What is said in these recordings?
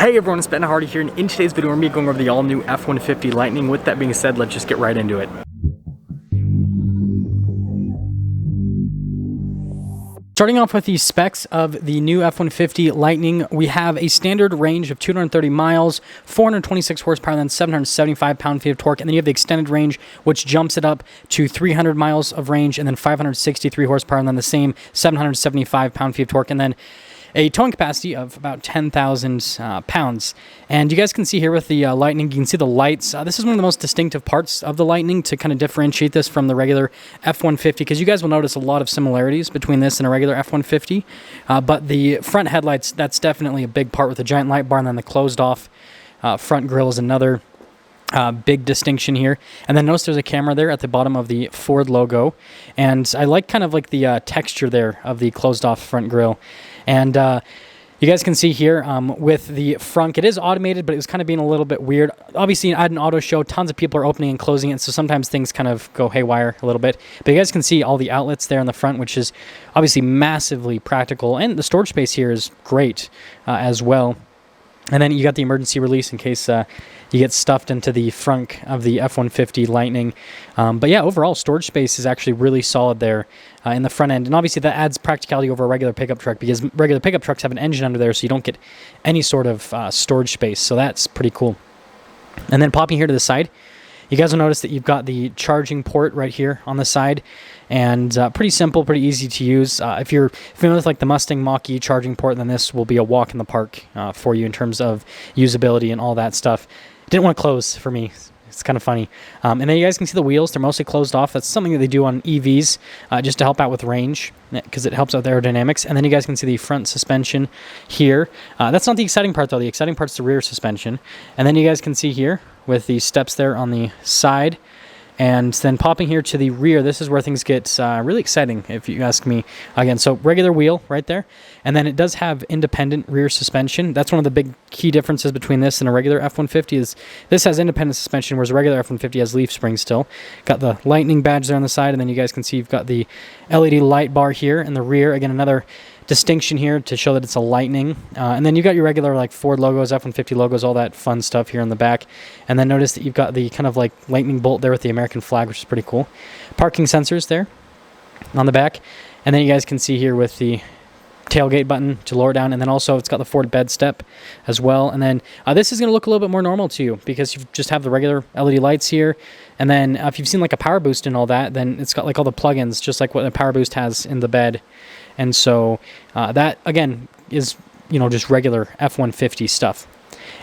Hey everyone, it's Ben Hardy here, and in today's video we're going to be going over the all-new F-150 Lightning. With that being said, let's just get right into it. Starting off with the specs of the new F-150 Lightning, we have a standard range of 230 miles, 426 horsepower, and then 775 pound-feet of torque. And then you have the extended range, which jumps it up to 300 miles of range, and then 563 horsepower, and then the same 775 pound-feet of torque, and then a towing capacity of about 10,000 pounds. And you guys can see here with the Lightning, you can see the lights. This is one of the most distinctive parts of the Lightning to kind of differentiate this from the regular F-150, because you guys will notice a lot of similarities between this and a regular F-150. But the front headlights, that's definitely a big part with the giant light bar, and then the closed off front grille is another big distinction here. And then notice there's a camera there at the bottom of the Ford logo. And I like kind of like the texture there of the closed off front grille. And you guys can see here with the front, it is automated, but it was kind of being a little bit weird. Obviously, at an auto show, tons of people are opening and closing it, so sometimes things kind of go haywire a little bit. But you guys can see all the outlets there in the front, which is obviously massively practical. And the storage space here is great as well. And then you got the emergency release in case you get stuffed into the front of the F-150 Lightning. But yeah, overall storage space is actually really solid there in the front end. And obviously that adds practicality over a regular pickup truck, because regular pickup trucks have an engine under there, so you don't get any sort of storage space. So that's pretty cool. And then popping here to the side, you guys will notice that you've got the charging port right here on the side, and pretty simple, pretty easy to use. If you're familiar with like the Mustang Mach-E charging port, then this will be a walk in the park for you in terms of usability and all that stuff. Didn't want to close for me. It's kind of funny. And then you guys can see the wheels. They're mostly closed off. That's something that they do on EVs just to help out with range, because it helps out the aerodynamics. And then you guys can see the front suspension here. That's not the exciting part, though. The exciting part's the rear suspension. And then you guys can see here with the steps there on the side. And then popping here to the rear, this is where things get really exciting, if you ask me. Again, so regular wheel right there. And then it does have independent rear suspension. That's one of the big key differences between this and a regular F-150 is this has independent suspension, whereas a regular F-150 has leaf springs still. Got the Lightning badge there on the side, and then you guys can see you've got the LED light bar here in the rear. Again, another distinction here to show that it's a Lightning. And then you've got your regular like Ford logos, F-150 logos, all that fun stuff here in the back. And then notice that you've got the kind of like lightning bolt there with the American flag, which is pretty cool. Parking sensors there on the back. And then you guys can see here with the tailgate button to lower down, and then also it's got the Ford bed step as well. And then this is going to look a little bit more normal to you, because you just have the regular LED lights here. And then if you've seen like a power boost and all that, then it's got like all the plugins, just like what a power boost has in the bed. And so that, again, is, you know, just regular F-150 stuff.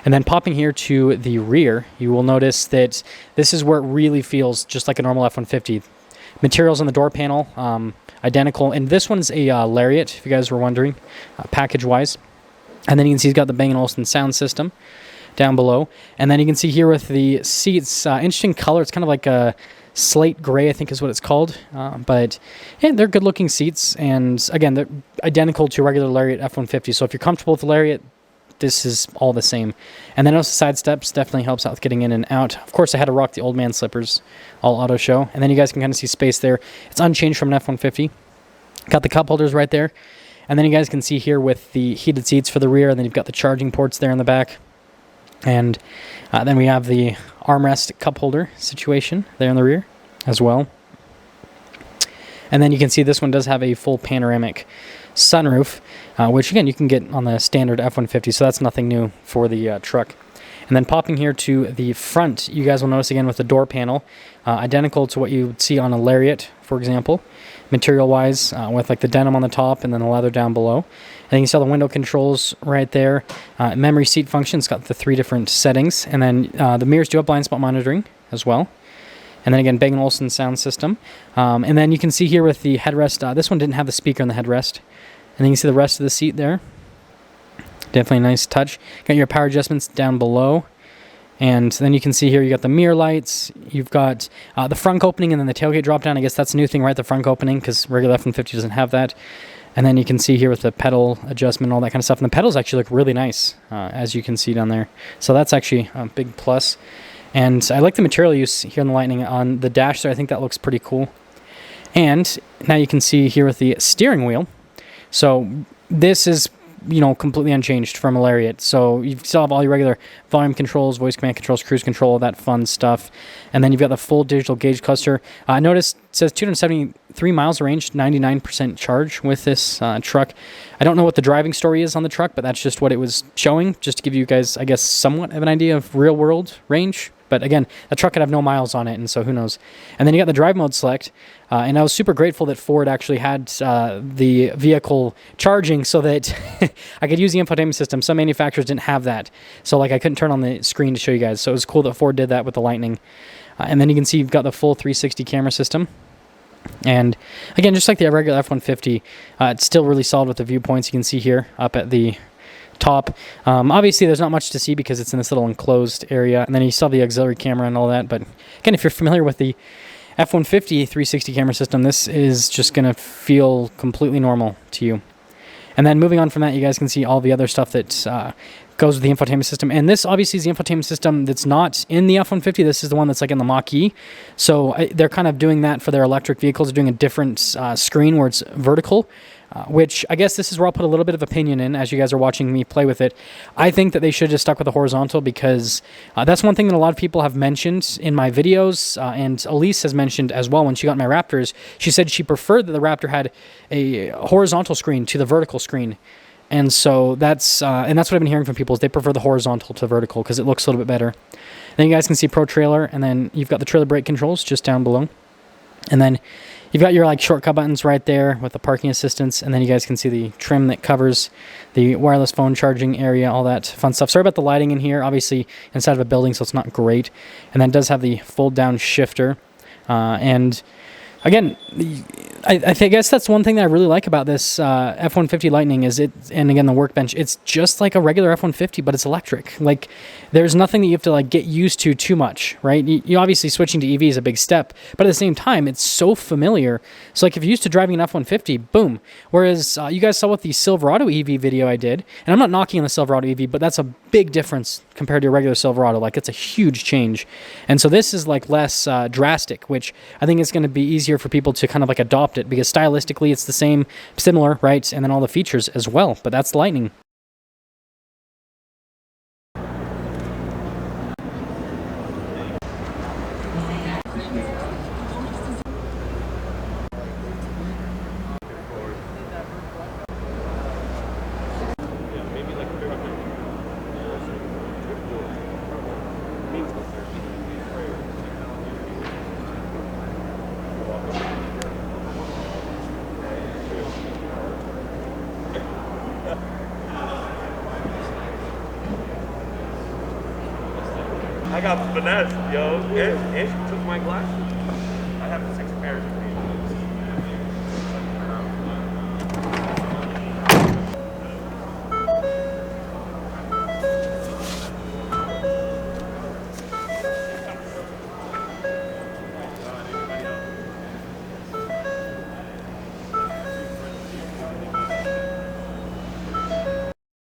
And then popping here to the rear, you will notice that this is where it really feels just like a normal F-150. Materials on the door panel, identical. And this one's a Lariat, if you guys were wondering, package-wise. And then you can see it's got the Bang & Olufsen sound system down below. And then you can see here with the seats, interesting color. It's kind of like a slate gray, I think is what it's called. But yeah, they're good-looking seats. And again, they're identical to a regular Lariat F-150. So if you're comfortable with the Lariat, this is all the same. And then also side steps definitely helps out with getting in and out. Of course, I had to rock the old man slippers all auto show. And then you guys can kind of see space there. It's unchanged from an F-150. Got the cup holders right there. And then you guys can see here with the heated seats for the rear. And then you've got the charging ports there in the back. And then we have the armrest cup holder situation there in the rear as well. And then you can see this one does have a full panoramic sunroof, which again you can get on the standard F-150, so that's nothing new for the truck. And then popping here to the front, you guys will notice again with the door panel, identical to what you would see on a Lariat, for example, material-wise, with like the denim on the top and then the leather down below. And then you can see all the window controls right there. Memory seat function, it's got the 3 different settings. And then the mirrors do have blind spot monitoring as well. And then again, Bang & Olufsen sound system. And then you can see here with the headrest, this one didn't have the speaker on the headrest. And then you can see the rest of the seat there. Definitely a nice touch. Got your power adjustments down below. And then you can see here you got the mirror lights. You've got the front opening and then the tailgate drop down. I guess that's a new thing, right? The front opening, because regular F-150 doesn't have that. And then you can see here with the pedal adjustment, all that kind of stuff. And the pedals actually look really nice, as you can see down there. So that's actually a big plus. And I like the material use here in the Lightning on the dash there. I think that looks pretty cool. And now you can see here with the steering wheel. So this is you know, completely unchanged from a Lariat. So you still have all your regular volume controls, voice command controls, cruise control, all that fun stuff. And then you've got the full digital gauge cluster. Notice it says 273 miles range, 99% charge with this truck. I don't know what the driving story is on the truck, but that's just what it was showing, just to give you guys, I guess, somewhat of an idea of real world range. But again, the truck could have no miles on it, and so who knows. And then you got the drive mode select, and I was super grateful that Ford actually had the vehicle charging so that I could use the infotainment system. Some manufacturers didn't have that, so like I couldn't turn on the screen to show you guys. So it was cool that Ford did that with the Lightning. And then you can see you've got the full 360 camera system. And again, just like the regular F-150, it's still really solid with the viewpoints you can see here up at the top. Obviously there's not much to see because it's in this little enclosed area, and then you still have the auxiliary camera and all that. But again, if you're familiar with the F-150 360 camera system, this is just going to feel completely normal to you. And then moving on from that, you guys can see all the other stuff that goes with the infotainment system. And this obviously is the infotainment system that's not in the F-150. This is the one that's like in the Mach-E. So they're kind of doing that for their electric vehicles. They're doing a different screen where it's vertical, which I guess this is where I'll put a little bit of opinion in as you guys are watching me play with it. I think that they should have just stuck with the horizontal because that's one thing that a lot of people have mentioned in my videos, and Elise has mentioned as well when she got my Raptors. She said she preferred that the Raptor had a horizontal screen to the vertical screen. And so that's what I've been hearing from people is they prefer the horizontal to vertical because it looks a little bit better. Then you guys can see Pro Trailer, and then you've got the trailer brake controls just down below. And then you've got your like shortcut buttons right there with the parking assistance, and then you guys can see the trim that covers the wireless phone charging area, all that fun stuff. Sorry about the lighting in here, obviously inside of a building, so it's not great. And then it does have the fold down shifter. And again, I guess that's one thing that I really like about this F-150 Lightning is and again, the workbench, it's just like a regular F-150, but it's electric. Like, there's nothing that you have to like get used to too much, right? You obviously switching to EV is a big step, but at the same time, it's so familiar. So like if you're used to driving an F-150, boom. Whereas you guys saw with the Silverado EV video I did, and I'm not knocking on the Silverado EV, but that's a big difference compared to a regular Silverado. Like, it's a huge change. And so this is like less drastic, which I think is going to be easier for people to kind of like adopt it because stylistically it's the same, similar, right? And then all the features as well. But that's the Lightning. I got finesse, yo. And she took my glasses.